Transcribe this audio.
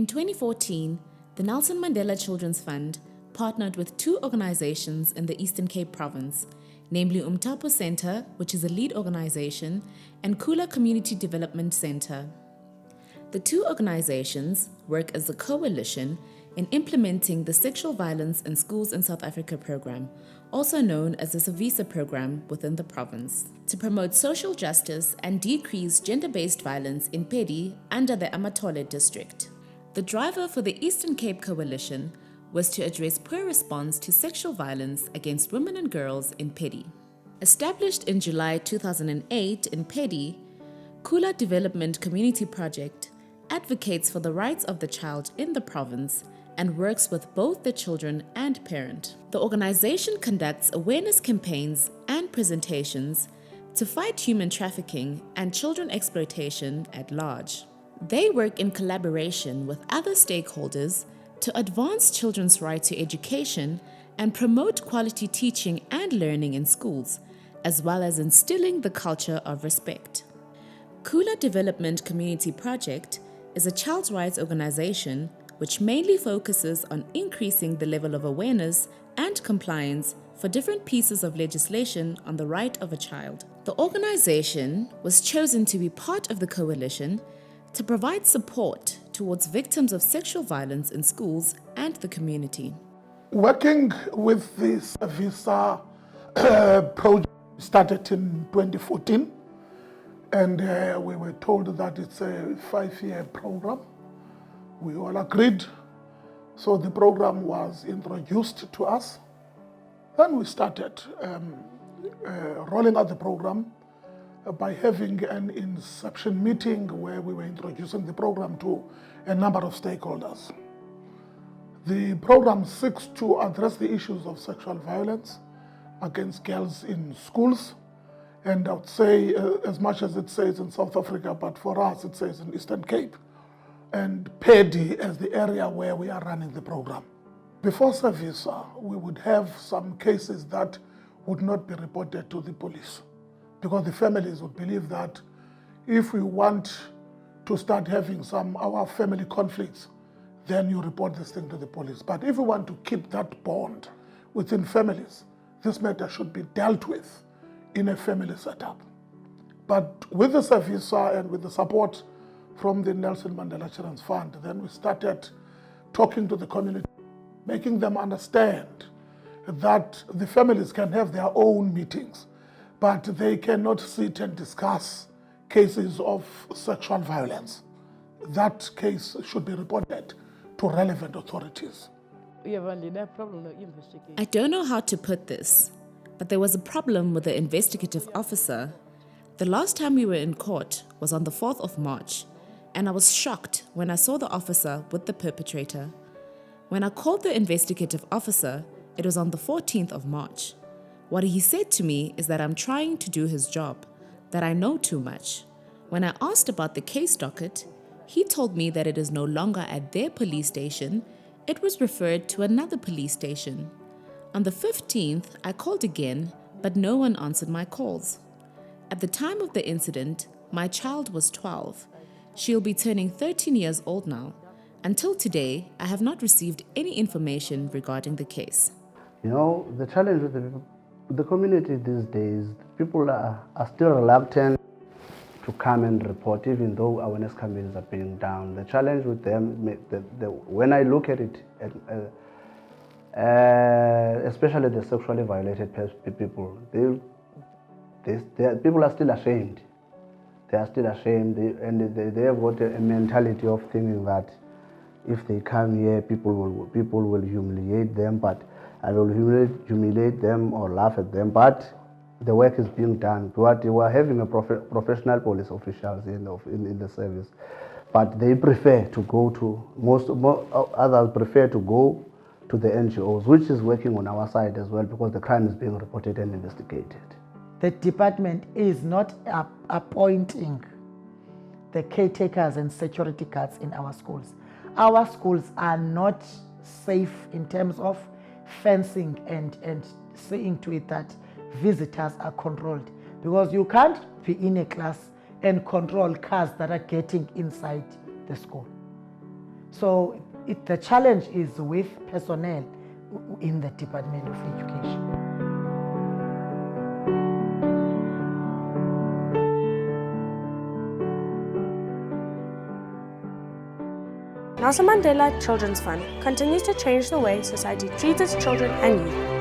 In 2014, the Nelson Mandela Children's Fund partnered with two organizations in the Eastern Cape province, namely Umtapo Center, which is a lead organization, and Khula Community Development Center. The two organizations work as a coalition in implementing the Sexual Violence in Schools in South Africa program, also known as the SeVISSA program within the province, to promote social justice and decrease gender-based violence in Pedi under the Amatole district. The driver for the Eastern Cape Coalition was to address poor response to sexual violence against women and girls in Pedi. Established in July 2008 in Pedi, Khula Development Community Project advocates for the rights of the child in the province and works with both the children and parent. The organization conducts awareness campaigns and presentations to fight human trafficking and children exploitation at large. They work in collaboration with other stakeholders to advance children's right to education and promote quality teaching and learning in schools, as well as instilling the culture of respect. Khula Development Community Project is a child's rights organization which mainly focuses on increasing the level of awareness and compliance for different pieces of legislation on the right of a child. The organization was chosen to be part of the coalition to provide support towards victims of sexual violence in schools and the community. Working with this SeVISSA project started in 2014, and we were told that it's a 5-year program. We all agreed. So the program was introduced to us. Then we started rolling out the program by having an inception meeting where we were introducing the program to a number of stakeholders. The program seeks to address the issues of sexual violence against girls in schools. And I would say, as much as it says in South Africa, but for us it says in Eastern Cape, and Pedi as the area where we are running the program. Before SeVISSA, we would have some cases that would not be reported to the police, because the families would believe that if we want to start having our family conflicts, then you report this thing to the police. But if we want to keep that bond within families, this matter should be dealt with in a family setup. But with the SeVISSA and with the support from the Nelson Mandela Children's Fund, then we started talking to the community, making them understand that the families can have their own meetings, but they cannot sit and discuss cases of sexual violence. That case should be reported to relevant authorities. I don't know how to put this, but there was a problem with the investigative officer. The last time we were in court was on the 4th of March, and I was shocked when I saw the officer with the perpetrator. When I called the investigative officer, it was on the 14th of March. What he said to me is that I'm trying to do his job, that I know too much. When I asked about the case docket, he told me that it is no longer at their police station, it was referred to another police station. On the 15th, I called again, but no one answered my calls. At the time of the incident, my child was 12. She'll be turning 13 years old now. Until today, I have not received any information regarding the case. You know, the challenge with the community these days, people are still reluctant to come and report, even though awareness campaigns are being done. The challenge with them, when I look at it, especially the sexually violated people, people are still ashamed. They are still ashamed, and they have got a mentality of thinking that if they come here, people will humiliate them, but I will humiliate them or laugh at them. But the work is being done. We are having a professional police officials in the service, but they prefer to go to others prefer to go to the NGOs, which is working on our side as well, because the crime is being reported and investigated. The department is not appointing the caretakers and security guards in our schools. Our schools are not safe in terms of fencing and seeing to it that visitors are controlled, because you can't be in a class and control cars that are getting inside the school. So the challenge is with personnel in the Department of Education. Nelson Mandela Children's Fund continues to change the way society treats its children and youth.